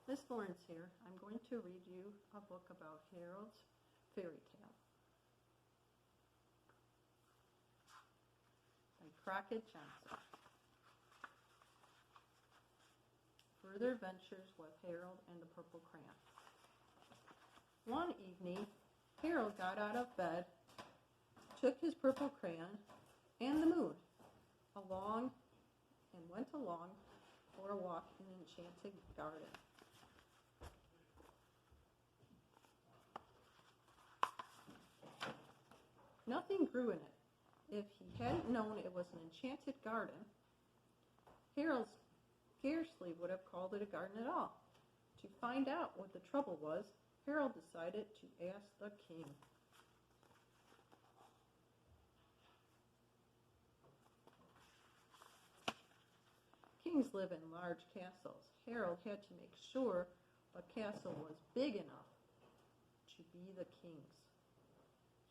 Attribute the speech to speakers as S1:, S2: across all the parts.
S1: Miss Florence here. I'm going to read you a book about Harold's fairy tale by Crockett Johnson. Further Adventures with Harold and the Purple Crayon. One evening, Harold got out of bed, took his purple crayon and the moon went along for a walk in an enchanted garden. Nothing grew in it. If he hadn't known it was an enchanted garden, Harold scarcely would have called it a garden at all. To find out what the trouble was, Harold decided to ask the king. Kings live in large castles. Harold had to make sure the castle was big enough to be the king's.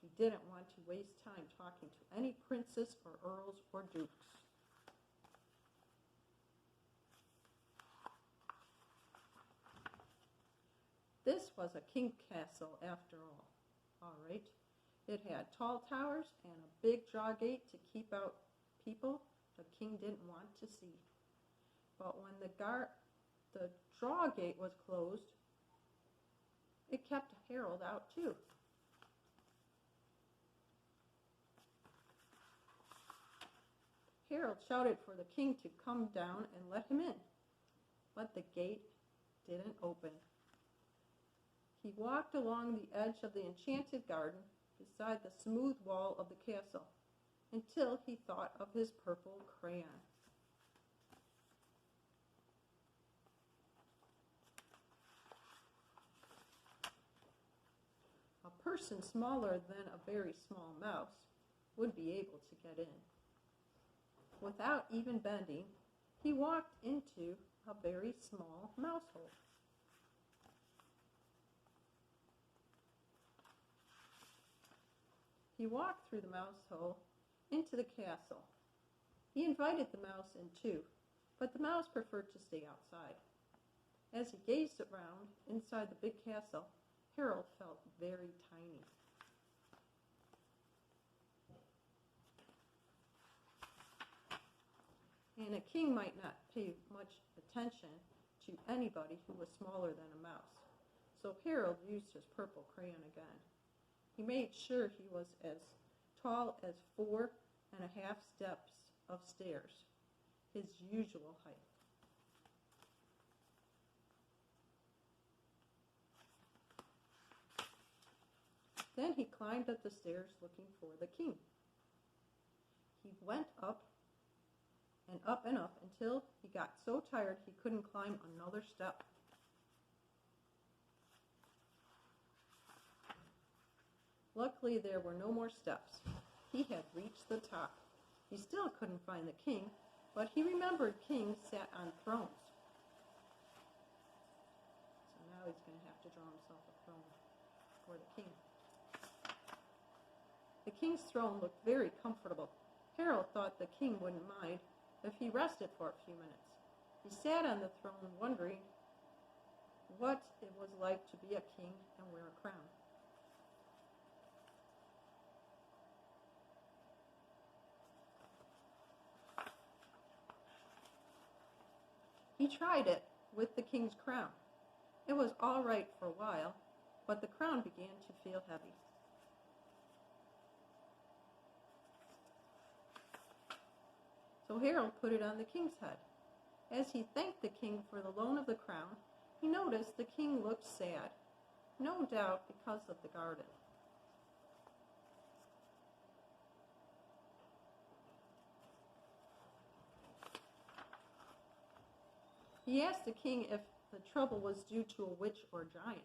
S1: He didn't want to waste time talking to any princes or earls or dukes. This was a king castle after all. All right. It had tall towers and a big draw gate to keep out people the king didn't want to see. But when the draw gate was closed, it kept Harold out too. Harold shouted for the king to come down and let him in, but the gate didn't open. He walked along the edge of the enchanted garden beside the smooth wall of the castle until he thought of his purple crayon. A person smaller than a very small mouse would be able to get in. Without even bending, he walked into a very small mouse hole. He walked through the mouse hole into the castle. He invited the mouse in too, but the mouse preferred to stay outside. As he gazed around inside the big castle, Harold felt very tiny. And a king might not pay much attention to anybody who was smaller than a mouse. So Harold used his purple crayon again. He made sure he was as tall as 4.5 steps of stairs, his usual height. Then he climbed up the stairs looking for the king. He went up and up and up until he got so tired he couldn't climb another step. Luckily, there were no more steps. He had reached the top. He still couldn't find the king, but he remembered kings sat on thrones. So now he's going to have to draw himself a throne for the king. The king's throne looked very comfortable. Harold thought the king wouldn't mind if he rested for a few minutes. He sat on the throne wondering what it was like to be a king and wear a crown. He tried it with the king's crown. It was all right for a while, but the crown began to feel heavy. So Harold put it on the king's head. As he thanked the king for the loan of the crown, he noticed the king looked sad, no doubt because of the garden. He asked the king if the trouble was due to a witch or giant.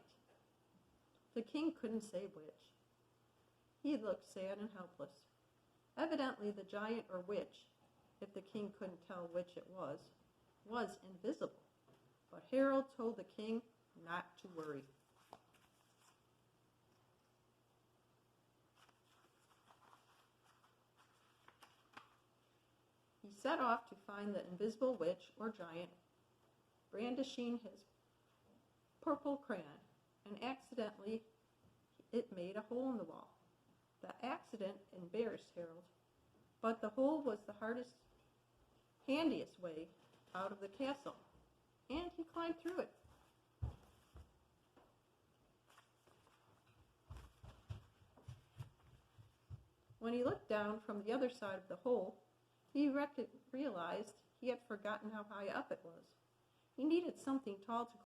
S1: The king couldn't say which. He looked sad and helpless. Evidently the giant or witch, if the king couldn't tell which it was invisible. But Harold told the king not to worry. He set off to find the invisible witch or giant, brandishing his purple crayon, and accidentally it made a hole in the wall. The accident embarrassed Harold, but the hole was the handiest way out of the castle, and he climbed through it. When he looked down from the other side of the hole, he realized he had forgotten how high up it was. He needed something tall to